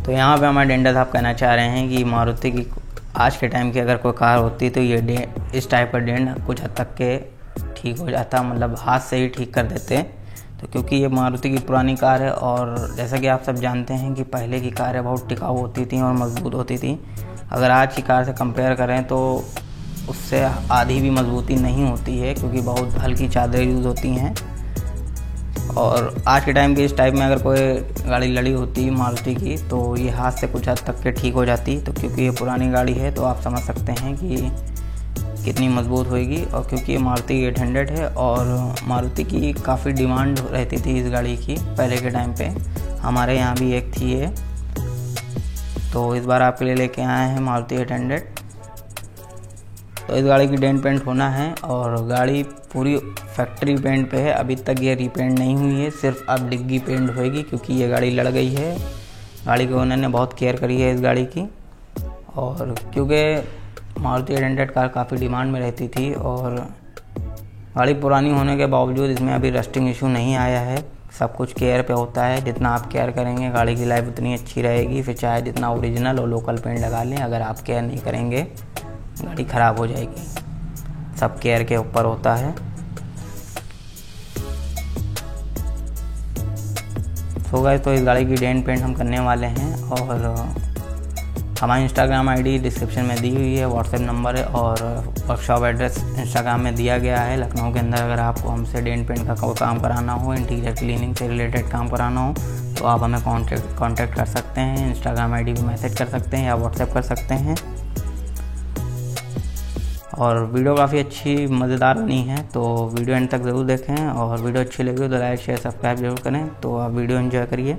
तो यहाँ पे हमारे डेंडर साहब कहना चाह रहे हैं कि मारुति की आज के टाइम की अगर कोई कार होती तो ये इस टाइप का डेंट कुछ हद तक के ठीक हो जाता, मतलब हाथ से ही ठीक कर देते। तो क्योंकि ये मारुति की पुरानी कार है और जैसा कि आप सब जानते हैं कि पहले की कारें बहुत टिकाऊ होती थी और मजबूत होती थी। अगर आज की कार से कंपेयर करें तो उससे आधी भी मजबूती नहीं होती है, क्योंकि बहुत हल्की चादरें यूज़ होती हैं। और आज के टाइम के इस टाइप में अगर कोई गाड़ी लड़ी होती मारुति की तो ये हाथ से कुछ हद तक के ठीक हो जाती। तो क्योंकि ये पुरानी गाड़ी है तो आप समझ सकते हैं कि कितनी मजबूत होएगी। और क्योंकि ये मारुति 800 है और मारुति की काफ़ी डिमांड रहती थी इस गाड़ी की पहले के टाइम पे, हमारे यहाँ भी एक थी ये। तो इस बार आपके लिए लेके आए हैं मारुति 800। तो इस गाड़ी की डेंट पेंट होना है और गाड़ी पूरी फैक्ट्री पेंट पे है, अभी तक ये रीपेंट नहीं हुई है, सिर्फ अब डिग्गी पेंट होएगी क्योंकि ये गाड़ी लड़ गई है। गाड़ी के ओनर ने बहुत केयर करी है इस गाड़ी की। और क्योंकि मारुति 800 कार काफ़ी डिमांड में रहती थी और गाड़ी पुरानी होने के बावजूद इसमें अभी रस्टिंग इशू नहीं आया है। सब कुछ केयर पे होता है, जितना आप केयर करेंगे गाड़ी की लाइफ उतनी अच्छी रहेगी। फिर चाहे जितना ओरिजिनल और लोकल पेंट लगा लें, अगर आप केयर नहीं करेंगे गाड़ी ख़राब हो जाएगी। सब केयर के ऊपर होता है। तो गाइस, तो इस गाड़ी की डेंट पेंट हम करने वाले हैं और हमारी इंस्टाग्राम आईडी डिस्क्रिप्शन में दी हुई है, व्हाट्सएप नंबर है और वर्कशॉप एड्रेस इंस्टाग्राम में दिया गया है लखनऊ के अंदर। अगर आपको हमसे डेंट पेंट का कोई काम कराना हो, इंटीरियर क्लीनिंग से रिलेटेड काम कराना हो तो आप हमें कांटेक्ट कर सकते हैं। इंस्टाग्राम आईडी पे मैसेज कर सकते हैं या व्हाट्सएप कर सकते हैं। और वीडियो काफ़ी अच्छी मज़ेदार बनी है, तो वीडियो एंड तक ज़रूर देखें। और वीडियो अच्छी लगी तो लाइक शेयर सब्सक्राइब जरूर करें। तो आप वीडियो एंजॉय करिए।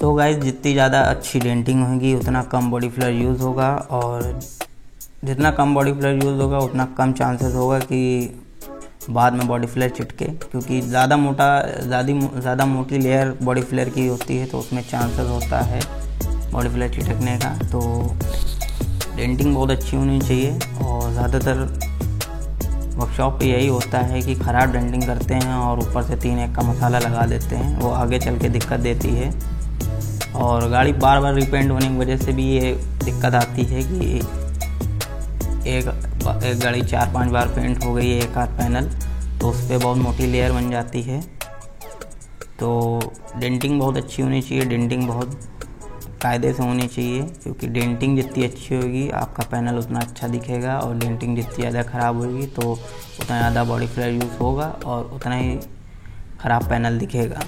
सो गाइस, जितनी ज़्यादा अच्छी डेंटिंग होगी उतना कम बॉडी फिलर यूज़ होगा, और जितना कम बॉडी फिलर यूज़ होगा उतना कम चांसेस होगा कि बाद में बॉडी फिलर चिटके, क्योंकि ज़्यादा मोटी लेयर बॉडी फिलर की होती है तो उसमें चांसेस होता है बॉडी फिलर चिटकने का। तो डेंटिंग बहुत अच्छी होनी चाहिए, और ज़्यादातर वर्कशॉप पे यही होता है कि ख़राब डेंटिंग करते हैं और ऊपर से 3-1 का मसाला लगा देते हैं, वो आगे चल के दिक्कत देती है। और गाड़ी बार बार रिपेंट होने की वजह से भी ये दिक्कत आती है कि एक गाड़ी 4-5 बार पेंट हो गई है एक आध पैनल, तो उस पर बहुत मोटी लेयर बन जाती है। तो डेंटिंग बहुत अच्छी होनी चाहिए, डेंटिंग बहुत कायदे से होनी चाहिए, क्योंकि डेंटिंग जितनी अच्छी होगी आपका पैनल उतना अच्छा दिखेगा, और डेंटिंग जितनी ज़्यादा ख़राब होगी तो उतना ज़्यादा बॉडी फिलर यूज़ होगा और उतना ही ख़राब पैनल दिखेगा।